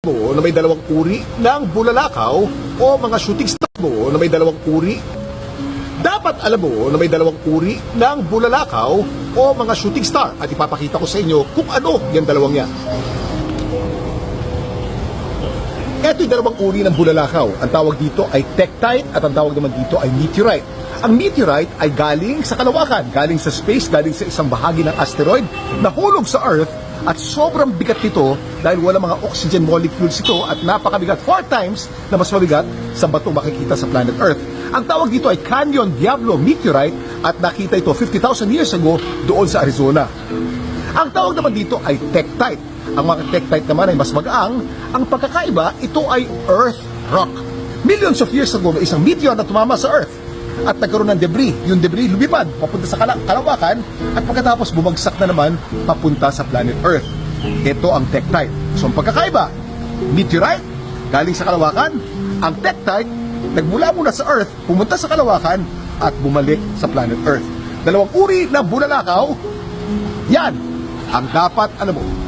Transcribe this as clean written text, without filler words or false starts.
mo na may dalawang uri ng bulalakaw o mga shooting star mo na may dalawang uri. Dapat alam mo na may dalawang uri ng bulalakaw o mga shooting star at ipapakita ko sa inyo kung ano yung dalawang yan. Ito yung dalawang uri ng bulalakaw. Ang tawag dito ay tektite at ang tawag naman dito ay meteorite. Ang meteorite ay galing sa kalawakan, galing sa space, galing sa isang bahagi ng asteroid, nahulog sa Earth at sobrang bigat nito dahil wala mga oxygen molecules ito at napakabigat, 4 times na mas mabigat sa batong makikita sa planet Earth. Ang tawag dito ay Canyon Diablo Meteorite at nakita ito 50,000 years ago doon sa Arizona. Ang tawag naman dito ay tektite. Ang mga tektite naman ay mas magaang. Ang pagkakaiba, ito ay Earth rock. Millions of years ago, may isang meteor na tumama sa Earth at nagkaroon ng debris. Yung debris lumipad papunta sa kalawakan at pagkatapos bumagsak na naman papunta sa planet Earth. Ito ang tektite. So ang pagkakaiba, meteorite galing sa kalawakan, ang tektite nagmula muna sa Earth, pumunta sa kalawakan at bumalik sa planet Earth. Dalawang uri ng bulalakaw, yan ang dapat alam mo.